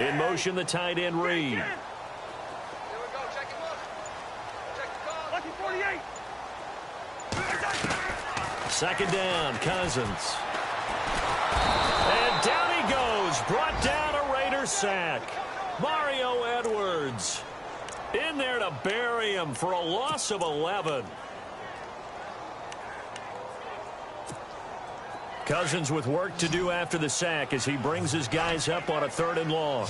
In motion, the tight end Reed. Here we go. Check him up. Check the call. Lucky 48. Second down, Cousins. And down he goes. Brought down a Raider sack. Mario Edwards in there to bury him for a loss of 11. Cousins with work to do after the sack as he brings his guys up on a 3rd and long.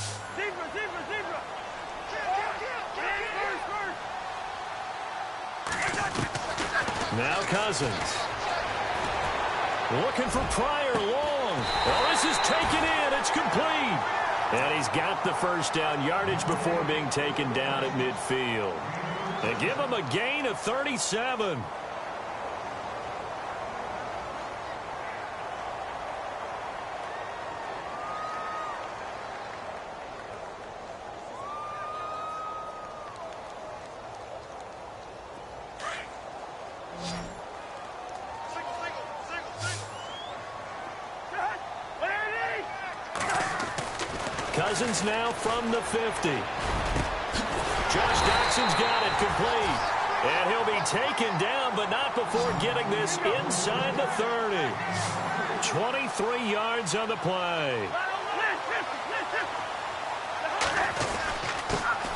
Now Cousins. Looking for Pryor long. Well, this is taken in. It's complete. And he's got the first down yardage before being taken down at midfield. They give him a gain of 37. Cousins now from the 50. Josh Doxson's got it complete. And he'll be taken down, but not before getting this inside the 30. 23 yards on the play.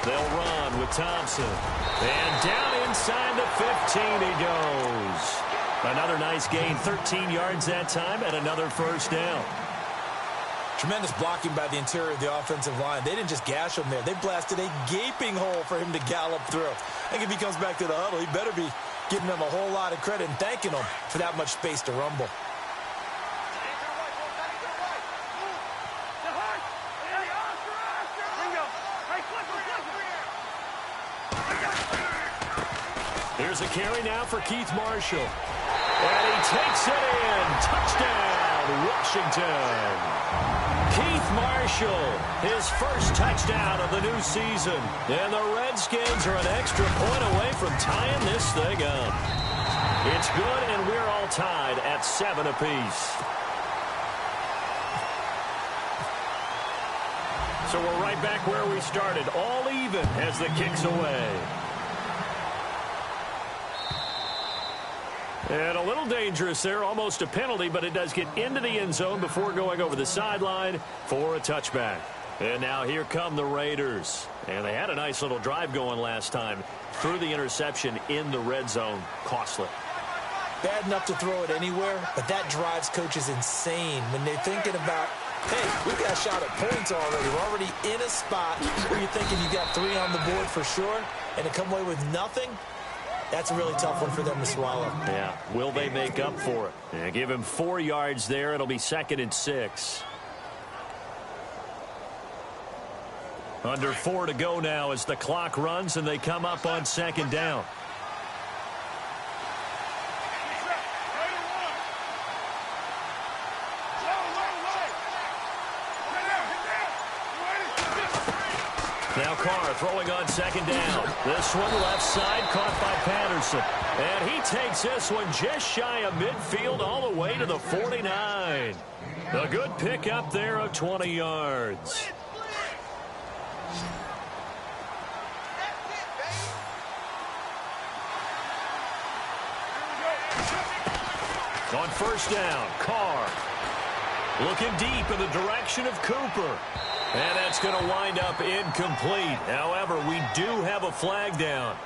They'll run with Thompson. And down inside the 15 he goes. Another nice gain, 13 yards that time, and another first down. Tremendous blocking by the interior of the offensive line. They didn't just gash him there. They blasted a gaping hole for him to gallop through. I think if he comes back to the huddle, he better be giving them a whole lot of credit and thanking them for that much space to rumble. Here's a carry now for Keith Marshall. And he takes it in. Touchdown, Washington. Keith Marshall, his first touchdown of the new season. And the Redskins are an extra point away from tying this thing up. It's good, and we're all tied at 7 apiece. So we're right back where we started, all even as the kick's away. And a little dangerous there, almost a penalty, but it does get into the end zone before going over the sideline for a touchback. And now here come the Raiders. And they had a nice little drive going last time. Threw the interception in the red zone. Costly. Bad enough to throw it anywhere, but that drives coaches insane when they're thinking about, hey, we've got a shot at points already. We're already in a spot where you're thinking you got 3 on the board for sure, and to come away with nothing, that's a really tough one for them to swallow. Yeah, will they make up for it? Yeah, give him 4 yards there. It'll be 2nd and 6. Under 4 to go now as the clock runs and they come up on 2nd down. Now Carr throwing on 2nd down. This one left side caught by Patterson. And he takes this one just shy of midfield all the way to the 49. A good pick up there of 20 yards. On 1st down, Carr looking deep in the direction of Cooper. And that's going to wind up incomplete. However, we do have a flag down.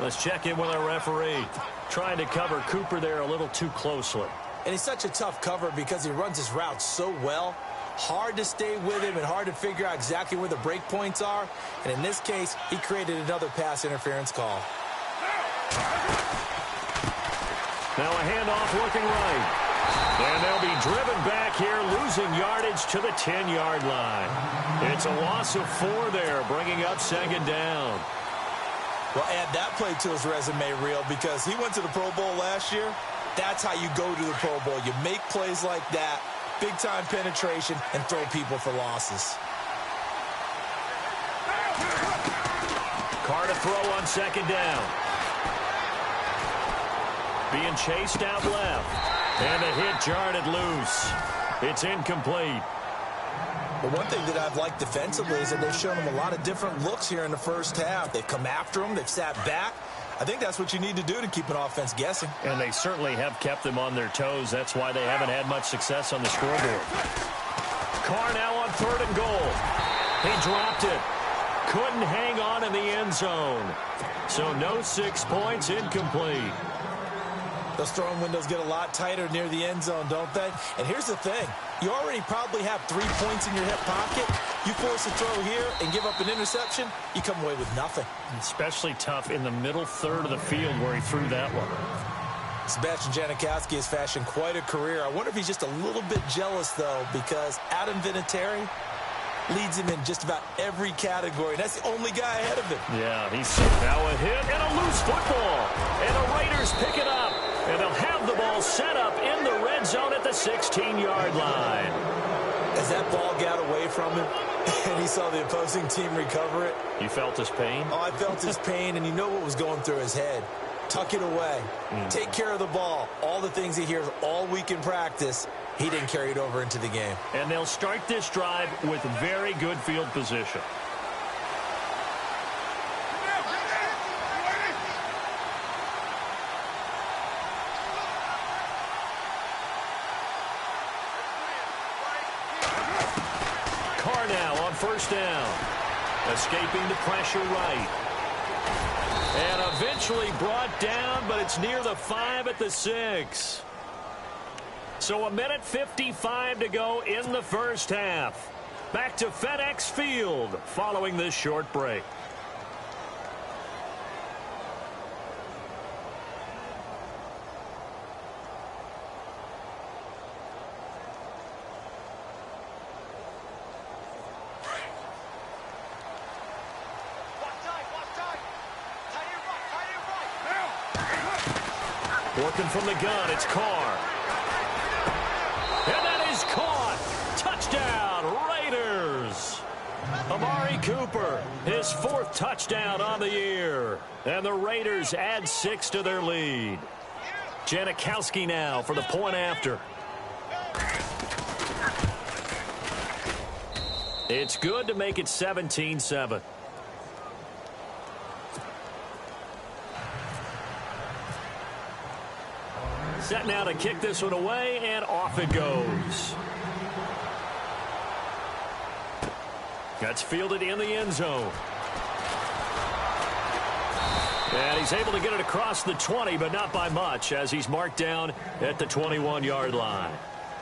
Let's check in with our referee. Trying to cover Cooper there a little too closely. And he's such a tough cover because he runs his route so well. Hard to stay with him and hard to figure out exactly where the break points are. And in this case, he created another pass interference call. Now a handoff looking right. And they'll be driven back here, losing yardage to the 10-yard line. It's a loss of 4 there, bringing up 2nd down. Well, add that play to his resume reel because he went to the Pro Bowl last year. That's how you go to the Pro Bowl. You make plays like that, big-time penetration, and throw people for losses. Carr to throw on 2nd down. Being chased out left. And the hit jarred it loose. It's incomplete. But one thing that I've liked defensively is that they've shown them a lot of different looks here in the first half. They've come after them. They've sat back. I think that's what you need to do to keep an offense guessing. And they certainly have kept them on their toes. That's why they haven't had much success on the scoreboard. Carr now on 3rd and goal. He dropped it. Couldn't hang on in the end zone. So no 6 points, incomplete. Those throwing windows get a lot tighter near the end zone, don't they? And here's the thing. You already probably have 3 points in your hip pocket. You force a throw here and give up an interception, you come away with nothing. Especially tough in the middle third of the field where he threw that one. Sebastian Janikowski has fashioned quite a career. I wonder if he's just a little bit jealous, though, because Adam Vinatieri leads him in just about every category. That's the only guy ahead of him. Yeah, he's now a hit and a loose football. And the Raiders pick it up. And they'll have the ball set up in the red zone at the 16-yard line. As that ball got away from him and he saw the opposing team recover it. You felt his pain? Oh, I felt his pain, and you know what was going through his head. Tuck it away. Take care of the ball. All the things he hears all week in practice, he didn't carry it over into the game. And they'll start this drive with very good field position. Carr now on 1st down. Escaping the pressure right. And eventually brought down, but it's near the 5 at the 6. So 1:55 to go in the first half. Back to FedEx Field following this short break. Working from the gun, it's Carr. And that is caught. Touchdown, Raiders. Amari Cooper, his 4th touchdown on the year. And the Raiders add 6 to their lead. Janikowski now for the point after. It's good to make it 17-7. Set now to kick this one away, and off it goes. That's fielded in the end zone. And he's able to get it across the 20, but not by much, as he's marked down at the 21-yard line.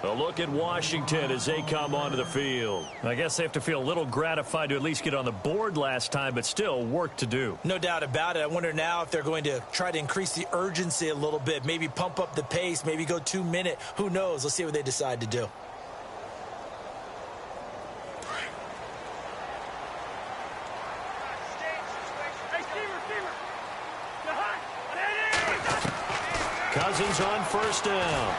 A look at Washington as they come onto the field. I guess they have to feel a little gratified to at least get on the board last time, but still work to do. No doubt about it. I wonder now if they're going to try to increase the urgency a little bit, maybe pump up the pace, maybe go 2-minute. Who knows? Let's see what they decide to do. Cousins on 1st down.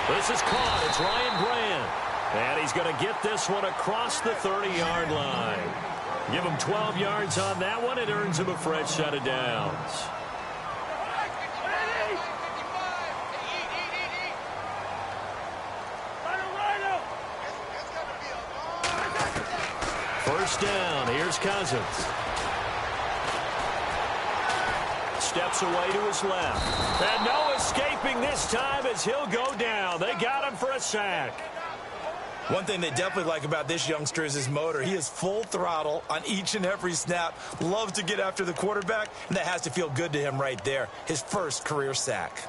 This is caught. It's Ryan Brand. And he's going to get this one across the 30-yard line. Give him 12 yards on that one. It earns him a fresh set of downs. First down. Here's Cousins. Steps away to his left. And no escaping this time as he'll go down. They got him for a sack. One thing they definitely like about this youngster is his motor. He is full throttle on each and every snap. Loves to get after the quarterback, and that has to feel good to him right there. His first career sack.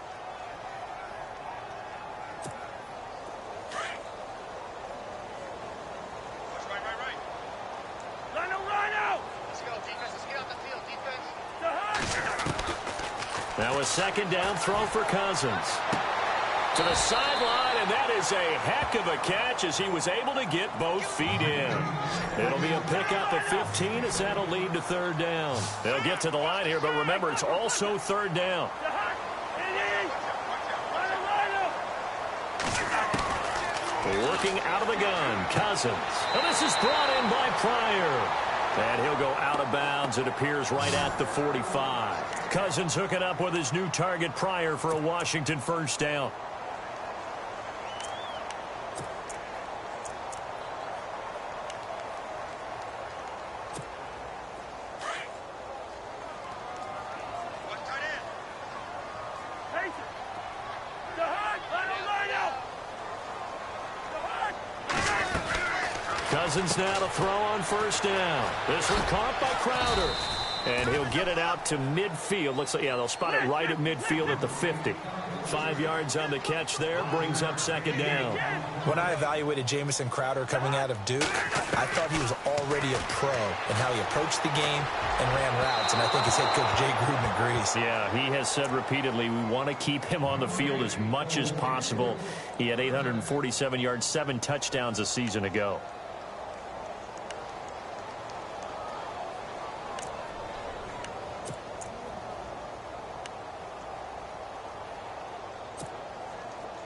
Now a 2nd down throw for Cousins. To the sideline, and that is a heck of a catch as he was able to get both feet in. It'll be a pickup of 15 as that'll lead to 3rd down. They'll get to the line here, but remember, it's also 3rd down. Working out of the gun, Cousins. And this is brought in by Pryor. And he'll go out of bounds. It appears right at the 45. Cousins hooking up with his new target, Pryor, for a Washington 1st down. Cousins now to throw on first down. This one caught by Crowder. And he'll get it out to midfield. Looks like, yeah, they'll spot it right at midfield at the 50. 5 yards on the catch there, brings up second down. When I evaluated Jamison Crowder coming out of Duke, I thought he was already a pro in how he approached the game and ran routes, and I think his head coach Jay Gruden agrees. Yeah, he has said repeatedly we want to keep him on the field as much as possible. He had 847 yards, 7 touchdowns a season ago.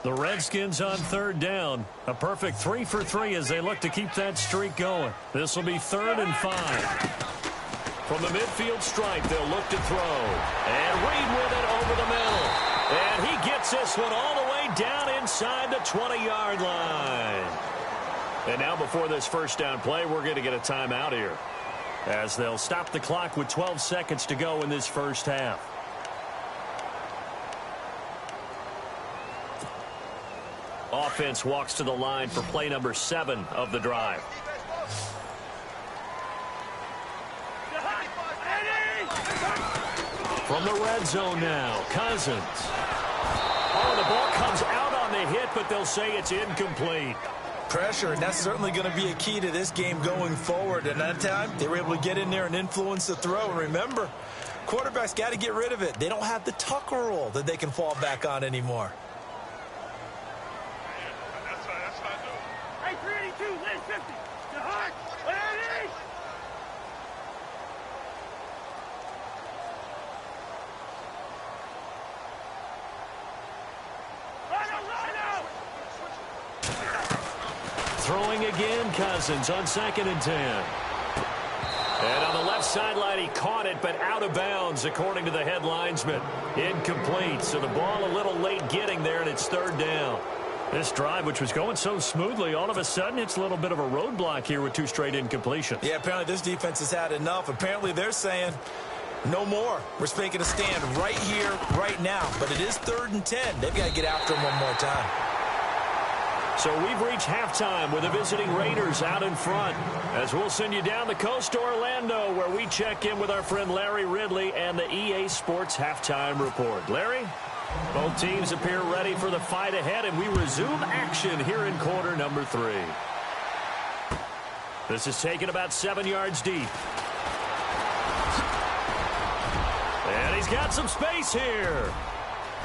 The Redskins on third down. A perfect 3 for 3 as they look to keep that streak going. This will be 3rd and 5. From the midfield stripe, they'll look to throw. And Reed with it over the middle. And he gets this one all the way down inside the 20-yard line. And now before this first down play, we're going to get a timeout here, as they'll stop the clock with 12 seconds to go in this first half. Offense walks to the line for play number 7 of the drive. From the red zone now, Cousins. Oh, the ball comes out on the hit, but they'll say it's incomplete. Pressure, and that's certainly going to be a key to this game going forward. And that time, they were able to get in there and influence the throw. And remember, quarterbacks got to get rid of it. They don't have the Tucker rule that they can fall back on anymore. Throwing again, Cousins on 2nd and 10. And on the left sideline, he caught it, but out of bounds, according to the head linesman. Incomplete, so the ball a little late getting there, and it's 3rd down. This drive, which was going so smoothly, all of a sudden it's a little bit of a roadblock here with 2 straight incompletions. Yeah, apparently this defense has had enough. Apparently they're saying no more. We're making a stand right here, right now. But it is 3rd and 10. They've got to get after him one more time. So we've reached halftime with the visiting Raiders out in front, as we'll send you down the coast to Orlando, where we check in with our friend Larry Ridley and the EA Sports Halftime Report. Larry? Both teams appear ready for the fight ahead, and we resume action here in quarter number 3. This is taken about 7 yards deep. And he's got some space here.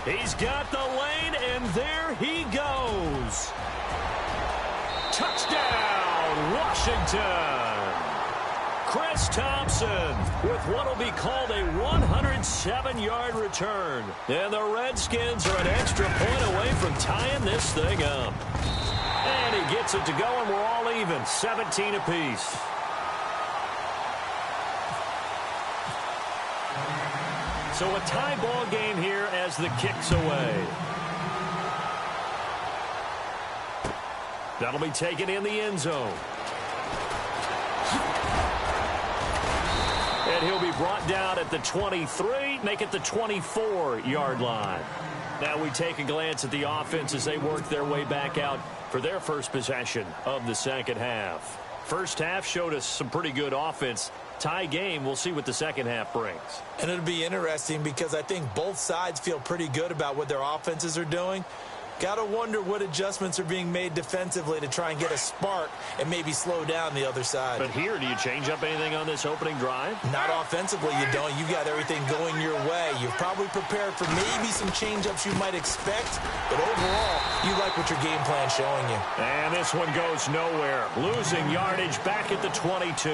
He's got the lane, and there he goes. Touchdown, Washington. Chris Thompson with what will be called a 107-yard return. And the Redskins are an extra point away from tying this thing up. And he gets it to go, and we're all even, 17 apiece. So a tie ball game here as the kick's away. That'll be taken in the end zone. And he'll be brought down at the 23, make it the 24-yard line. Now we take a glance at the offense as they work their way back out for their first possession of the second half. First half showed us some pretty good offense. Tie game, we'll see what the second half brings. And it'll be interesting because I think both sides feel pretty good about what their offenses are doing. Got to wonder what adjustments are being made defensively to try and get a spark and maybe slow down the other side. But here, do you change up anything on this opening drive? Not offensively, you don't. You got everything going your way. You've probably prepared for maybe some change-ups you might expect, but overall, you like what your game plan's showing you. And this one goes nowhere. Losing yardage back at the 22.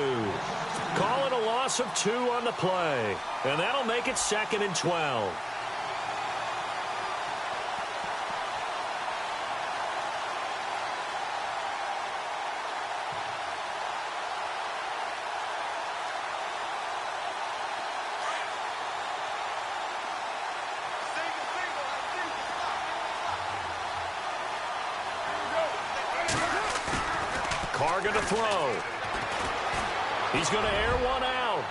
Call it a loss of 2 on the play. And that'll make it 2nd and 12. Carr going to throw. He's going to air one out.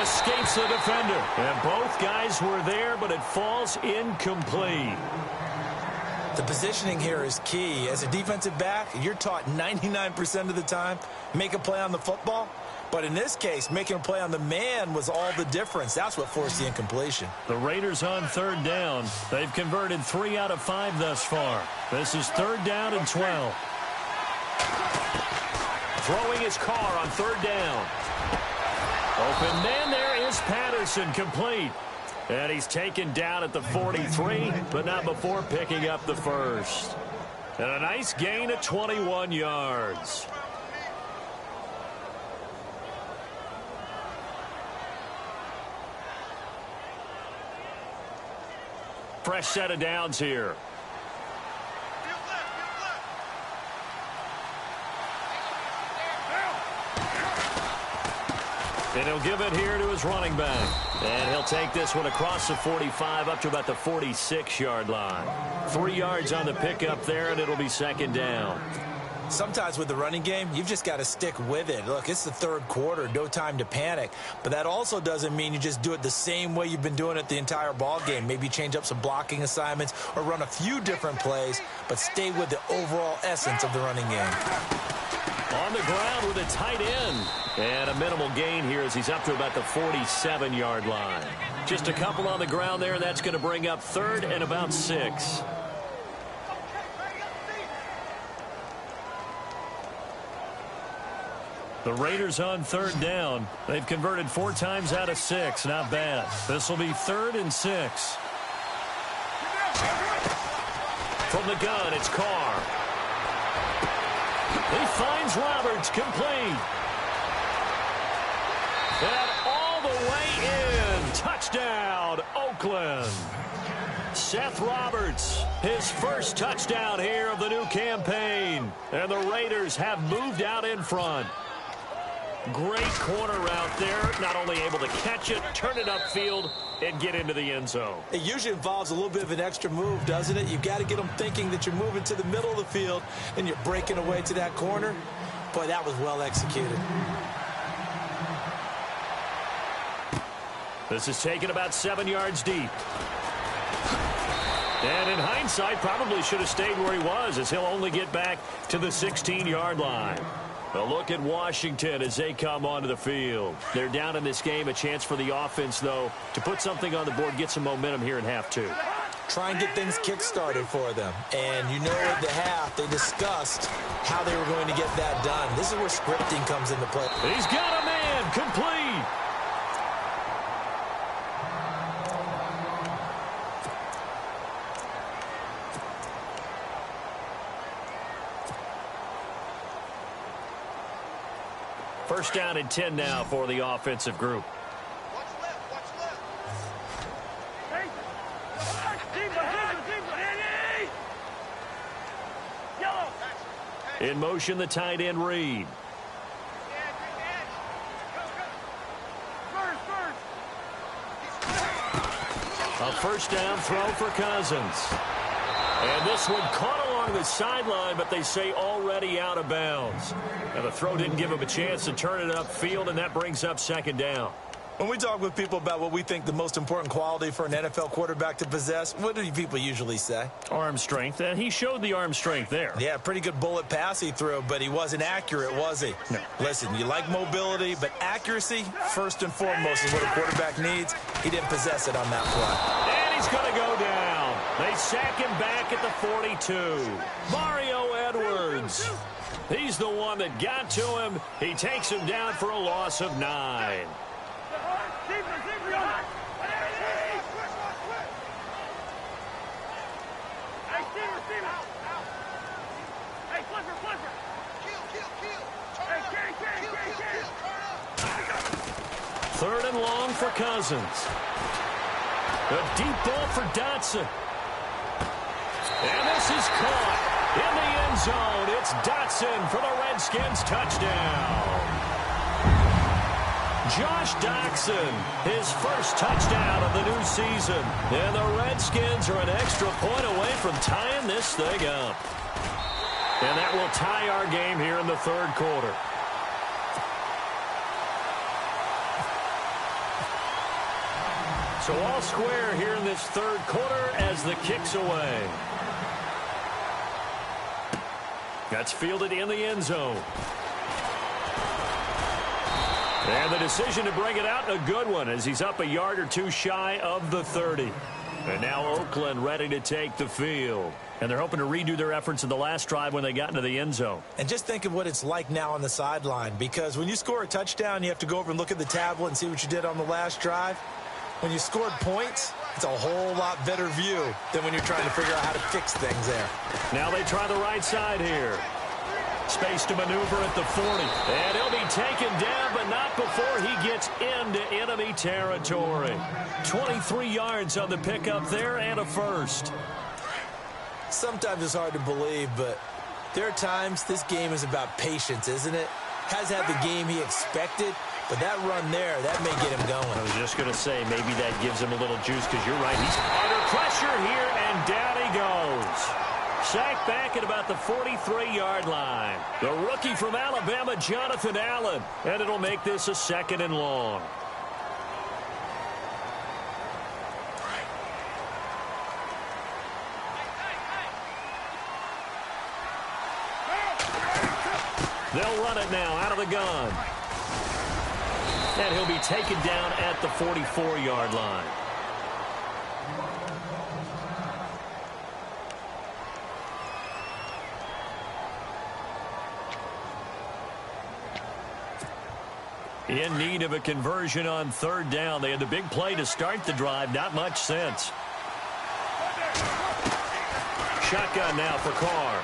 Escapes the defender. And both guys were there, but it falls incomplete. The positioning here is key. As a defensive back, you're taught 99% of the time, make a play on the football. But in this case, making a play on the man was all the difference. That's what forced the incompletion. The Raiders on third down. They've converted 3 out of 5 thus far. This is third down and 12. Throwing his car on third down. Open man, there is Patterson, complete. And he's taken down at the 43, but not before picking up the first. And a nice gain of 21 yards. Fresh set of downs here. And he'll give it here to his running back. And he'll take this one across the 45 up to about the 46-yard line. 3 yards on the pickup there, and it'll be second down. Sometimes with the running game, you've just got to stick with it. Look, it's the third quarter, no time to panic. But that also doesn't mean you just do it the same way you've been doing it the entire ball game. Maybe change up some blocking assignments or run a few different plays, but stay with the overall essence of the running game. On the ground with a tight end. And a minimal gain here as he's up to about the 47-yard line. Just a couple on the ground there, and that's going to bring up third and about 6. The Raiders on third down. They've converted 4 times out of 6. Not bad. This will be third and 6. From the gun, it's Carr. He finds Roberts, complete. And all the way in. Touchdown, Oakland. Seth Roberts, his first touchdown here of the new campaign. And the Raiders have moved out in front. Great corner route there. Not only able to catch it, turn it upfield, and get into the end zone. It usually involves a little bit of an extra move, doesn't it? You've got to get them thinking that you're moving to the middle of the field and you're breaking away to that corner. Boy, that was well executed. This is taken about 7 yards deep. And in hindsight, probably should have stayed where he was, as he'll only get back to the 16-yard line. A look at Washington as they come onto the field. They're down in this game. A chance for the offense, though, to put something on the board, get some momentum here in half 2. Try and get things kick-started for them. And you know at the half, they discussed how they were going to get that done. This is where scripting comes into play. He's got a man, complete. First down and 10 now for the offensive group. Watch left, watch left. In motion, the tight end Reed. A first down throw for Cousins. And this one caught along the sideline, but they say already out of bounds. Now the throw didn't give him a chance to turn it upfield, and that brings up second down. When we talk with people about what we think the most important quality for an NFL quarterback to possess, what do people usually say? Arm strength, and he showed the arm strength there. Yeah, pretty good bullet pass he threw, but he wasn't accurate, was he? No. Listen, you like mobility, but accuracy, first and foremost, is what a quarterback needs. He didn't possess it on that play. And he's going to go down. They sack him back at the 42. Mario Edwards. He's the one that got to him. He takes him down for a loss of 9. Third and long for Cousins. A deep ball for Dotson. And this is caught in the end zone. It's Dotson for the Redskins touchdown. Josh Dotson, his first touchdown of the new season. And the Redskins are an extra point away from tying this thing up. And that will tie our game here in the third quarter. So all square here in this third quarter as the kick's away. That's fielded in the end zone. And the decision to bring it out, a good one, as he's up a yard or two shy of the 30. And now Oakland ready to take the field. And they're hoping to redo their efforts in the last drive when they got into the end zone. And just think of what it's like now on the sideline, because when you score a touchdown, you have to go over and look at the tablet and see what you did on the last drive. When you scored points, it's a whole lot better view than when you're trying to figure out how to fix things there. Now they try the right side here. Space to maneuver at the 40. And he'll be taken down, but not before he gets into enemy territory. 23 yards on the pickup there and a first. Sometimes it's hard to believe, but there are times this game is about patience, isn't it? Has had the game he expected, but that run there, that may get him going. I was just going to say, maybe that gives him a little juice, because you're right. He's under pressure here, and down he goes. Sacked back at about the 43-yard line. The rookie from Alabama, Jonathan Allen. And it'll make this a 2nd and long. They'll run it now out of the gun. And he'll be taken down at the 44-yard line. In need of a conversion on 3rd down. They had the big play to start the drive. Not much sense. Shotgun now for Carr.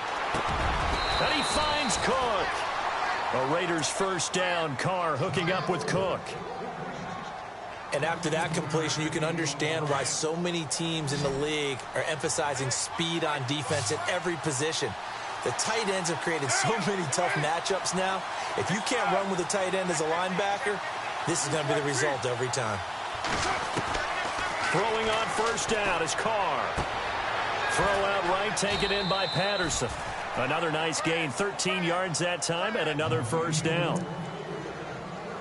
And he finds Cook. A Raiders 1st down. Carr hooking up with Cook. And after that completion, you can understand why so many teams in the league are emphasizing speed on defense at every position. The tight ends have created so many tough matchups now. If you can't run with a tight end as a linebacker, this is going to be the result every time. Throwing on 1st down is Carr. Throw out right, taken in by Patterson. Another nice gain, 13 yards that time, and another 1st down.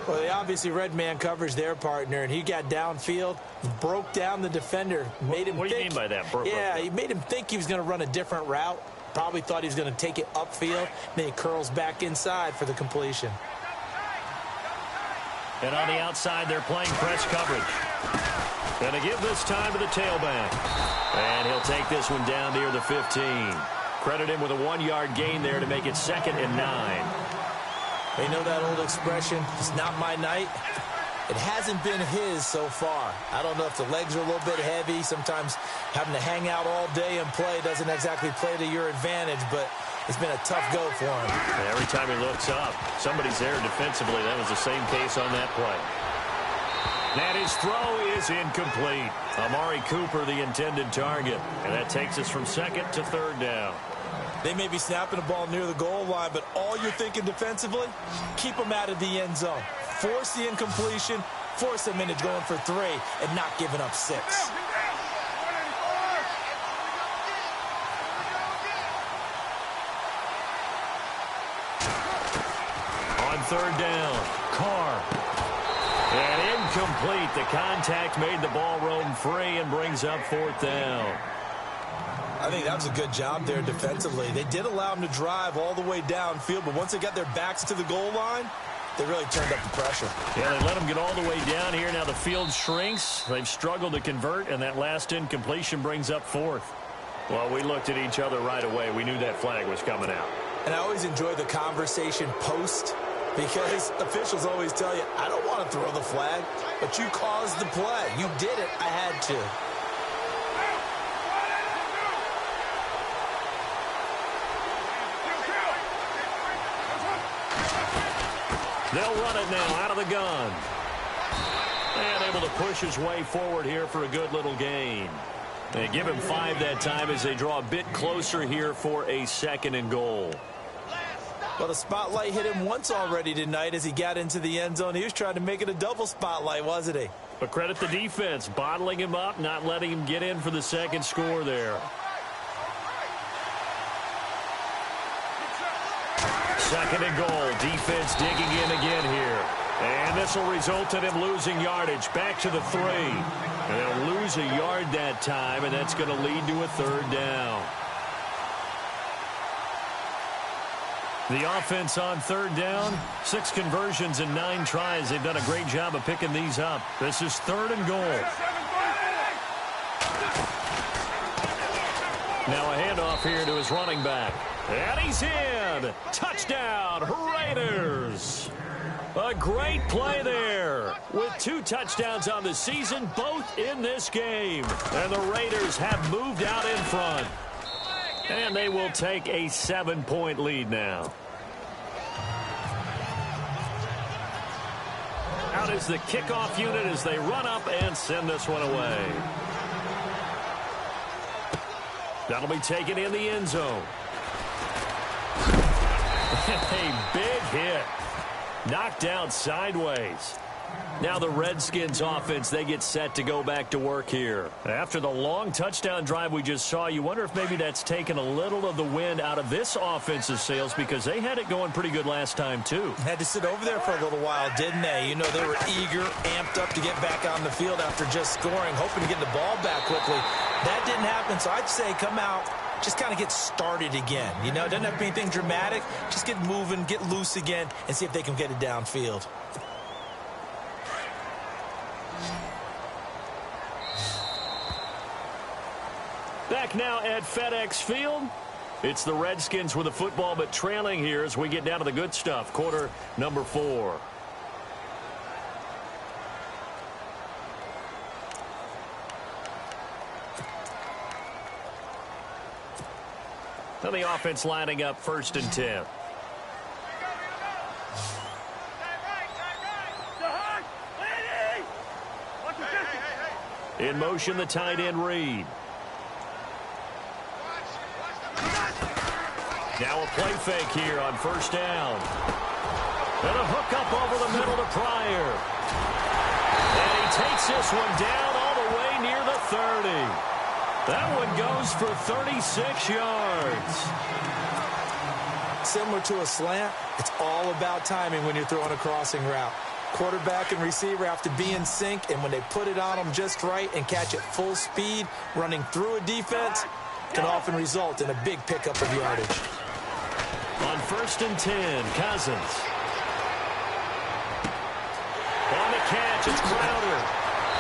Well, they obviously red man covers their partner, and he got downfield, broke down the defender, made him What do you mean by that? He made him think he was going to run a different route. Probably thought he was going to take it upfield. Then he curls back inside for the completion. And on the outside, they're playing press coverage. And to give this time to the tailback. And he'll take this one down near the 15. Credit him with a 1-yard gain there to make it 2nd and 9. They know that old expression, it's not my night. It hasn't been his so far. I don't know if the legs are a little bit heavy. Sometimes having to hang out all day and play doesn't exactly play to your advantage, but it's been a tough go for him. And every time he looks up, somebody's there defensively. That was the same case on that play. And his throw is incomplete. Amari Cooper, the intended target. And that takes us from 2nd to 3rd down. They may be snapping the ball near the goal line, but all you're thinking defensively, keep them out of the end zone. Force the incompletion, force them into going for 3, and not giving up 6. On 3rd down, Carr. And incomplete. The contact made the ball roam free and brings up 4th down. I think that was a good job there defensively. They did allow them to drive all the way downfield, but once they got their backs to the goal line, they really turned up the pressure. Yeah, they let them get all the way down here. Now the field shrinks. They've struggled to convert, and that last incompletion brings up 4th. Well, we looked at each other right away. We knew that flag was coming out. And I always enjoy the conversation post, because officials always tell you, I don't want to throw the flag, but you caused the play. You did it. I had to. They'll run it now out of the gun. And able to push his way forward here for a good little gain. They give him 5 that time as they draw a bit closer here for a 2nd and goal. Well, the spotlight hit him once already tonight as he got into the end zone. He was trying to make it a double spotlight, wasn't he? But credit the defense, bottling him up, not letting him get in for the 2nd score there. 2nd and goal. Defense digging in again here. And this will result in him losing yardage. Back to the 3. And they'll lose a yard that time, and that's going to lead to a 3rd down. The offense on third down, 6 conversions and 9 tries. They've done a great job of picking these up. This is 3rd and goal. Now a handoff here to his running back. And he's in. Touchdown, Raiders. A great play there. With 2 touchdowns on the season, both in this game. And the Raiders have moved out in front. And they will take a 7-point lead now. Out is the kickoff unit as they run up and send this one away. That'll be taken in the end zone. A big hit. Knocked out sideways. Now the Redskins offense, they get set to go back to work here. After the long touchdown drive we just saw, you wonder if maybe that's taken a little of the wind out of this offense's sails because they had it going pretty good last time too. Had to sit over there for a little while, didn't they? You know, they were eager, amped up to get back on the field after just scoring, hoping to get the ball back quickly. That didn't happen, so I'd say come out, just kind of get started again. You know, it doesn't have to be anything dramatic. Just get moving, get loose again, and see if they can get it downfield. Back now at FedEx Field. It's the Redskins with the football, but trailing here as we get down to the good stuff. Quarter number 4. Now the offense lining up 1st and 10. In motion, the tight end Reed. Now a play fake here on 1st down. And a hook up over the middle to Pryor. And he takes this one down all the way near the 30. That one goes for 36 yards. Similar to a slant, it's all about timing when you're throwing a crossing route. Quarterback and receiver have to be in sync, and when they put it on them just right and catch it full speed, running through a defense can often result in a big pickup of yardage. On 1st and 10, Cousins. On the catch, it's Crowder.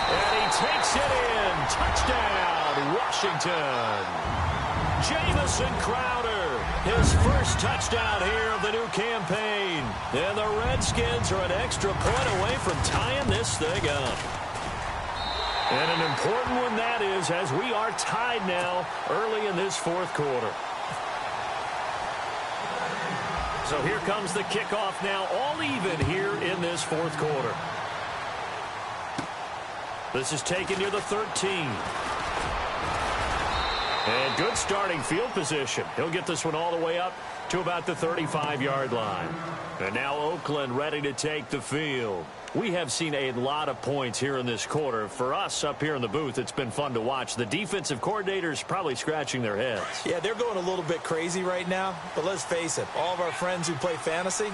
And he takes it in. Touchdown, Washington. Jamison Crowder, his first touchdown here of the new campaign. And the Redskins are an extra point away from tying this thing up. And an important one that is, as we are tied now early in this 4th quarter. So here comes the kickoff now, all even here in this 4th quarter. This is taken near the 13. And good starting field position. He'll get this one all the way up to about the 35-yard line. And now Oakland ready to take the field. We have seen a lot of points here in this quarter. For us up here in the booth, it's been fun to watch. The defensive coordinators probably scratching their heads. Yeah, they're going a little bit crazy right now. But let's face it, all of our friends who play fantasy,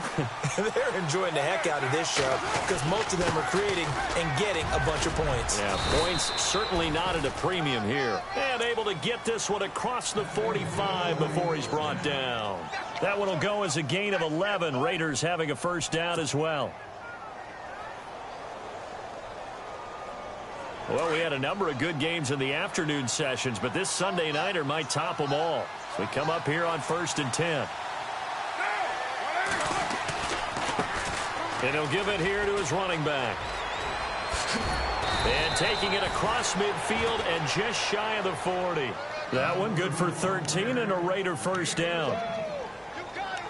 they're enjoying the heck out of this show because most of them are creating and getting a bunch of points. Yeah, points certainly not at a premium here. And able to get this one across the 45 before he's brought down. That one will go as a gain of 11. Raiders having a 1st down as well. Well, we had a number of good games in the afternoon sessions, but this Sunday nighter might top them all. So we come up here on 1st and 10. And he'll give it here to his running back. And taking it across midfield and just shy of the 40. That one good for 13 and a Raider 1st down.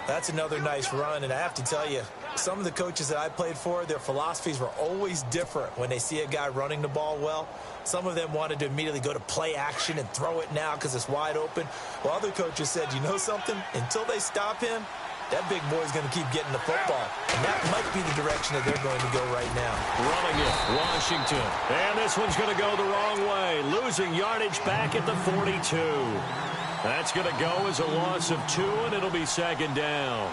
That's another nice run, and I have to tell you, some of the coaches that I played for, their philosophies were always different when they see a guy running the ball well. Some of them wanted to immediately go to play action and throw it now because it's wide open. While other coaches said, you know something? Until they stop him, that big boy's going to keep getting the football. And that might be the direction that they're going to go right now. Running it, Washington. And this one's going to go the wrong way. Losing yardage back at the 42. That's going to go as a loss of 2, and it'll be 2nd down.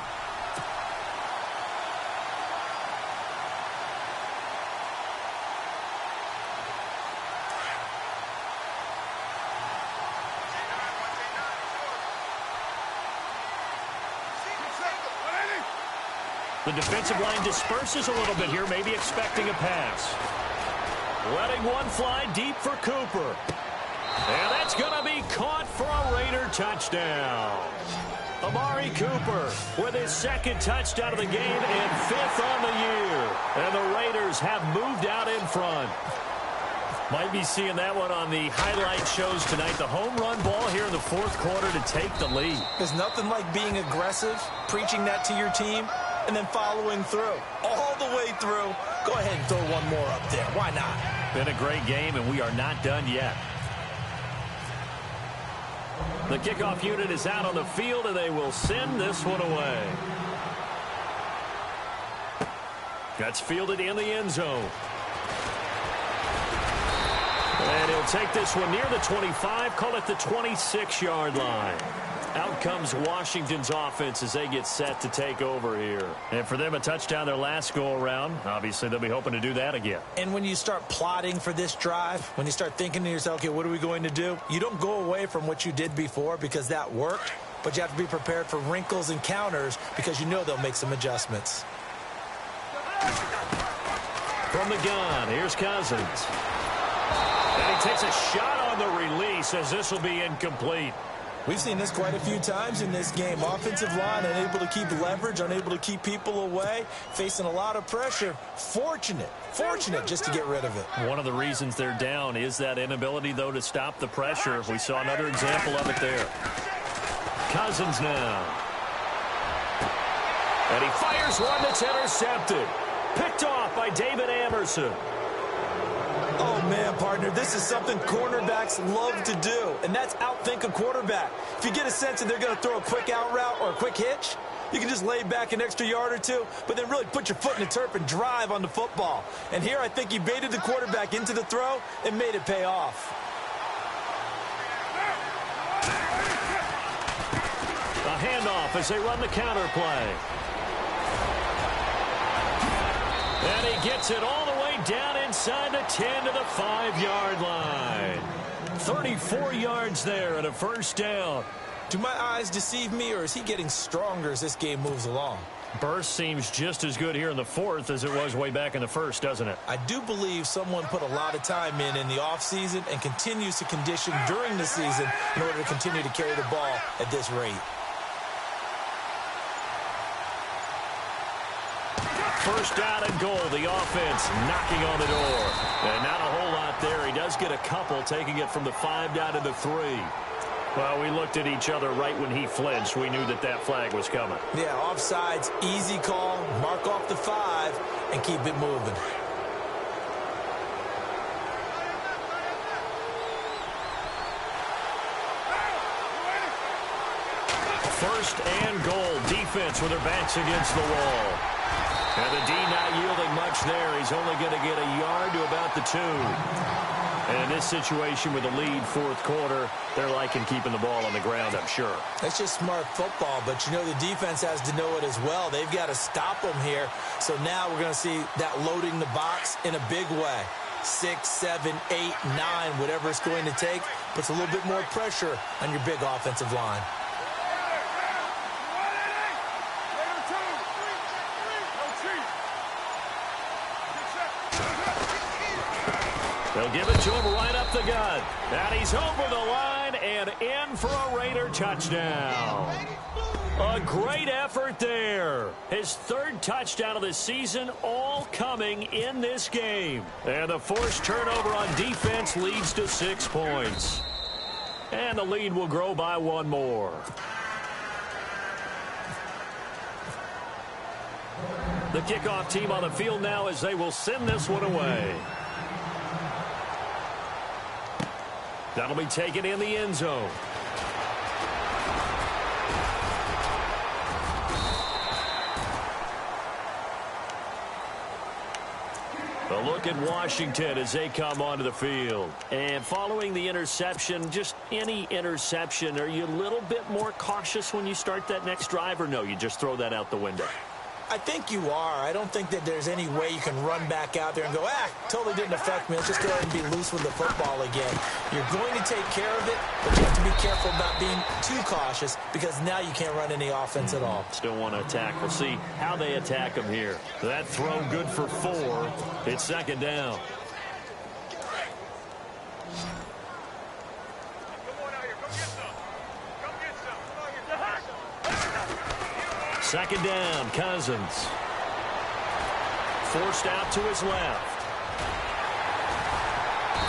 The defensive line disperses a little bit here, maybe expecting a pass. Letting one fly deep for Cooper. And that's going to be caught for a Raider touchdown. Amari Cooper with his second touchdown of the game and 5th on the year. And the Raiders have moved out in front. Might be seeing that one on the highlight shows tonight. The home run ball here in the 4th quarter to take the lead. There's nothing like being aggressive, preaching that to your team, and then following through. All the way through. Go ahead and throw one more up there. Why not? Been a great game, and we are not done yet. The kickoff unit is out on the field, and they will send this one away. That's fielded in the end zone. And he'll take this one near the 25, call it the 26-yard line. Out comes Washington's offense as they get set to take over here. And for them, a touchdown their last go-around. Obviously, they'll be hoping to do that again. And when you start plotting for this drive, when you start thinking to yourself, okay, what are we going to do? You don't go away from what you did before because that worked, but you have to be prepared for wrinkles and counters because you know they'll make some adjustments. From the gun, here's Cousins. And he takes a shot on the release as this will be incomplete. We've seen this quite a few times in this game. Offensive line unable to keep leverage, unable to keep people away, facing a lot of pressure. Fortunate just to get rid of it. One of the reasons they're down is that inability, though, to stop the pressure. We saw another example of it there. Cousins now. And he fires one that's intercepted. Picked off by David Amerson. Oh, man, partner, this is something cornerbacks love to do, and that's outthink a quarterback. If you get a sense that they're going to throw a quick out route or a quick hitch, you can just lay back an extra yard or two, but then really put your foot in the turf and drive on the football. And here I think he baited the quarterback into the throw and made it pay off. A handoff as they run the counter play. And he gets it all the way down inside the 10 to the 5-yard line. 34 yards there and a first down. Do my eyes deceive me, or is he getting stronger as this game moves along? Burst seems just as good here in the 4th as it was way back in the 1st, doesn't it? I do believe someone put a lot of time in the offseason and continues to condition during the season in order to continue to carry the ball at this rate. First down and goal. The offense knocking on the door. And not a whole lot there. He does get a couple, taking it from the 5 down to the 3. Well, we looked at each other right when he flinched. We knew that that flag was coming. Yeah, offsides, easy call. Mark off the 5 and keep it moving. First and goal. Defense with their backs against the wall. And the D not yielding much there. He's only going to get a yard to about the 2. And in this situation with a lead 4th quarter, they're liking keeping the ball on the ground, I'm sure. That's just smart football, but you know the defense has to know it as well. They've got to stop them here. So now we're going to see that loading the box in a big way. 6, 7, 8, 9, whatever it's going to take, puts a little bit more pressure on your big offensive line. They'll give it to him right up the gut. And he's over the line and in for a Raider touchdown. A great effort there. His 3rd touchdown of the season, all coming in this game. And the forced turnover on defense leads to 6 points. And the lead will grow by 1 more. The kickoff team on the field now as they will send this one away. That'll be taken in the end zone. A look at Washington as they come onto the field. And following the interception, just any interception, are you a little bit more cautious when you start that next drive, or no, you just throw that out the window? I think you are. I don't think that there's any way you can run back out there and go, totally didn't affect me. Let's just go ahead and be loose with the football again. You're going to take care of it, but you have to be careful about being too cautious because now you can't run any offense at all. Still want to attack. We'll see how they attack him here. That throw good for 4. It's second down. Second down, Cousins. Forced out to his left.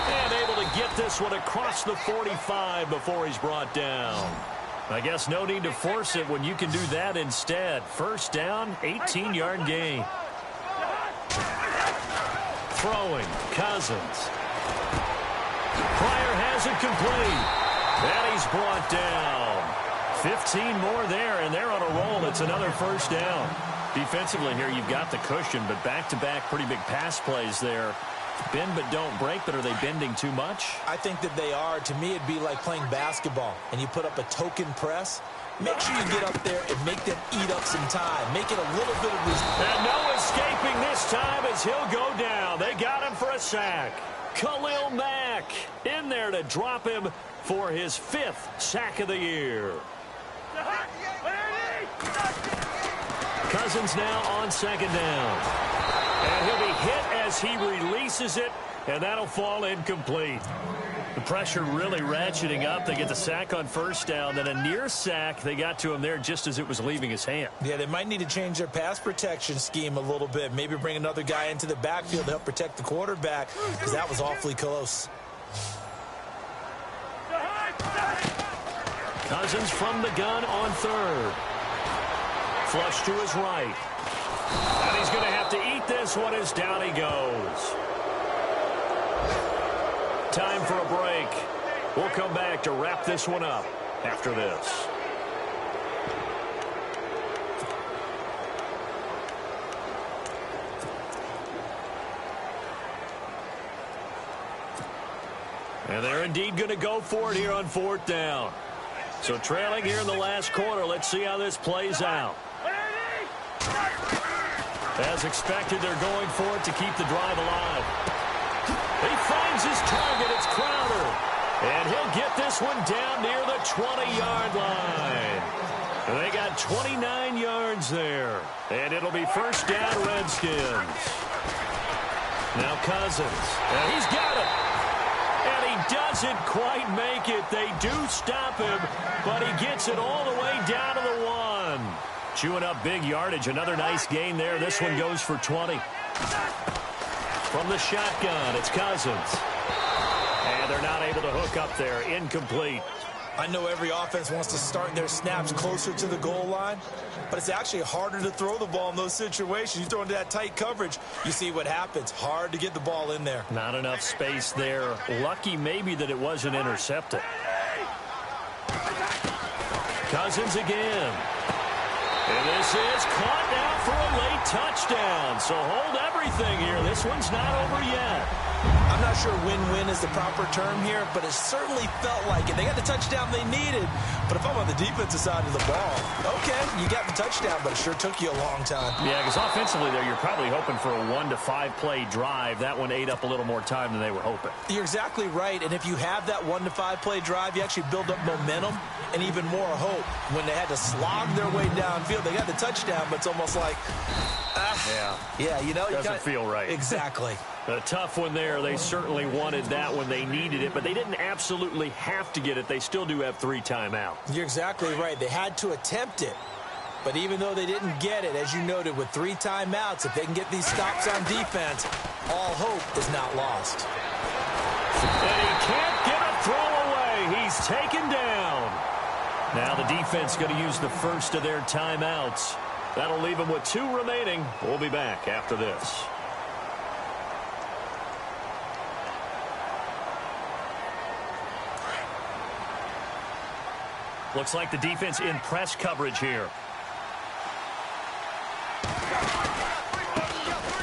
And able to get this one across the 45 before he's brought down. I guess no need to force it when you can do that instead. First down, 18-yard gain. Throwing, Cousins. Pryor has it complete. And he's brought down. 15 more there, and they're on a roll. It's another first down. Defensively here, you've got the cushion, but back-to-back pretty big pass plays there. Bend but don't break, but are they bending too much? I think that they are. To me, it'd be like playing basketball, and you put up a token press. Make sure you get up there and make them eat up some time. Make it a little bit of this. And no escaping this time as he'll go down. They got him for a sack. Khalil Mack in there to drop him for his 5th sack of the year. Cousins now on second down. And he'll be hit as he releases it, and that'll fall incomplete. The pressure really ratcheting up. They get the sack on first down, then a near sack. They got to him there just as it was leaving his hand. Yeah, they might need to change their pass protection scheme a little bit. Maybe bring another guy into the backfield to help protect the quarterback, because that was awfully close. Cousins from the gun on third. Flush to his right. And he's going to have to eat this one as down he goes. Time for a break. We'll come back to wrap this one up after this. And they're indeed going to go for it here on 4th down. So trailing here in the last quarter. Let's see how this plays out. As expected, they're going for it to keep the drive alive. He finds his target. It's Crowder. And he'll get this one down near the 20-yard line. And they got 29 yards there. And it'll be first down, Redskins. Now Cousins. And he's got it. And he doesn't quite make it. They do stop him, but he gets it all the way down to the 1. Chewing up big yardage. Another nice gain there. This one goes for 20. From the shotgun, it's Cousins. And they're not able to hook up there. Incomplete. I know every offense wants to start their snaps closer to the goal line, but it's actually harder to throw the ball in those situations. You throw into that tight coverage, you see what happens. Hard to get the ball in there. Not enough space there. Lucky maybe that it wasn't intercepted. Cousins again. And this is caught now for a late touchdown. So hold everything here. This one's not over yet. I'm not sure win-win is the proper term here, but it certainly felt like it. They got the touchdown they needed, but if I'm on the defensive side of the ball, okay, you got the touchdown, but it sure took you a long time. Yeah, because offensively there, you're probably hoping for a 1 to 5 play drive. That one ate up a little more time than they were hoping. You're exactly right, and if you have that 1 to 5 play drive, you actually build up momentum and even more hope. When they had to slog their way downfield, they got the touchdown, but it's almost like, yeah, you know, doesn't feel right. Exactly. A tough one there. They certainly wanted that when they needed it, but they didn't absolutely have to get it. They still do have 3 timeouts. You're exactly right. They had to attempt it, but even though they didn't get it, as you noted, with 3 timeouts, if they can get these stops on defense, all hope is not lost. And he can't get a throw away. He's taken down. Now the defense going to use the first of their timeouts. That'll leave them with 2 remaining. We'll be back after this. Looks like the defense in press coverage here.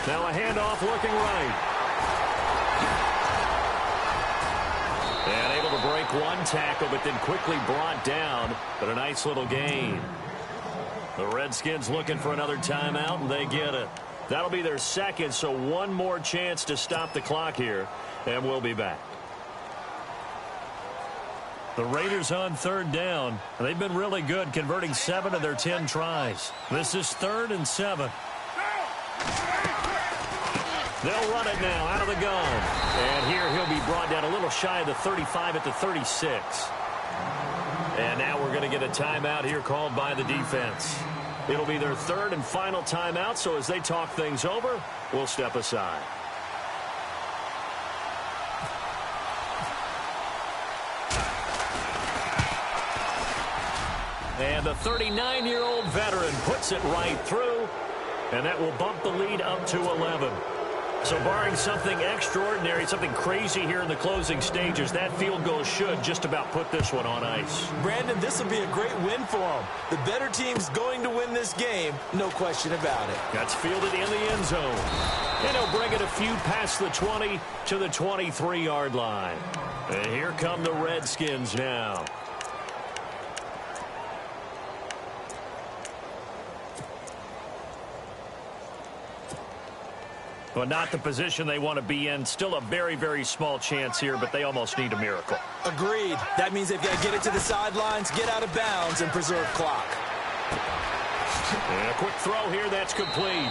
Now a handoff looking right. And able to break one tackle, but then quickly brought down. But a nice little gain. The Redskins looking for another timeout, and they get it. That'll be their second, so one more chance to stop the clock here, and we'll be back. The Raiders on third down. They've been really good, converting 7 of their 10 tries. This is 3rd and 7. They'll run it now out of the gun. And here he'll be brought down a little shy of the 35 at the 36. And now we're going to get a timeout here called by the defense. It'll be their 3rd and final timeout, so as they talk things over, we'll step aside. And the 39-year-old veteran puts it right through, and that will bump the lead up to 11. So barring something extraordinary, something crazy here in the closing stages, that field goal should just about put this one on ice. Brandon, this will be a great win for them. The better team's going to win this game, no question about it. That's fielded in the end zone. And he'll bring it a few past the 20 to the 23-yard line. And here come the Redskins now. Well, not the position they want to be in. Still a very, very small chance here, but they almost need a miracle. Agreed. That means they've got to get it to the sidelines, get out of bounds, and preserve clock. And a quick throw here. That's complete.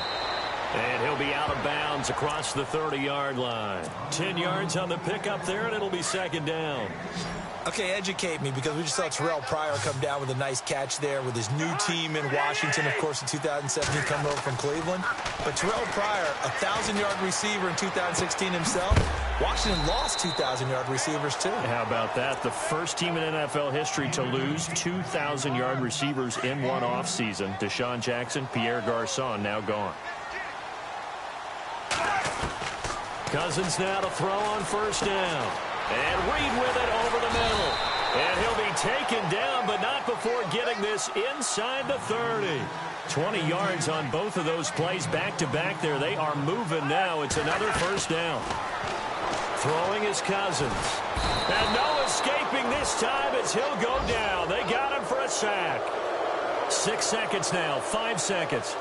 And he'll be out of bounds across the 30-yard line. 10 yards on the pickup there, and it'll be 2nd down. Okay, educate me, because we just saw Terrell Pryor come down with a nice catch there with his new team in Washington, of course, in 2017, coming over from Cleveland. But Terrell Pryor, a 1,000-yard receiver in 2016 himself. Washington lost 2,000-yard receivers, too. How about that? The first team in NFL history to lose 2,000-yard receivers in one offseason. Deshaun Jackson, Pierre Garçon, now gone. Cousins now to throw on 1st down. And Reed with it over the middle. And he'll be taken down, but not before getting this inside the 30. 20 yards on both of those plays back-to-back there. They are moving now. It's another 1st down. Throwing is Cousins. And no escaping this time as he'll go down. They got him for a sack. 6 seconds now, 5 seconds.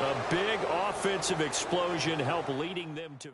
A big offensive explosion helped leading them to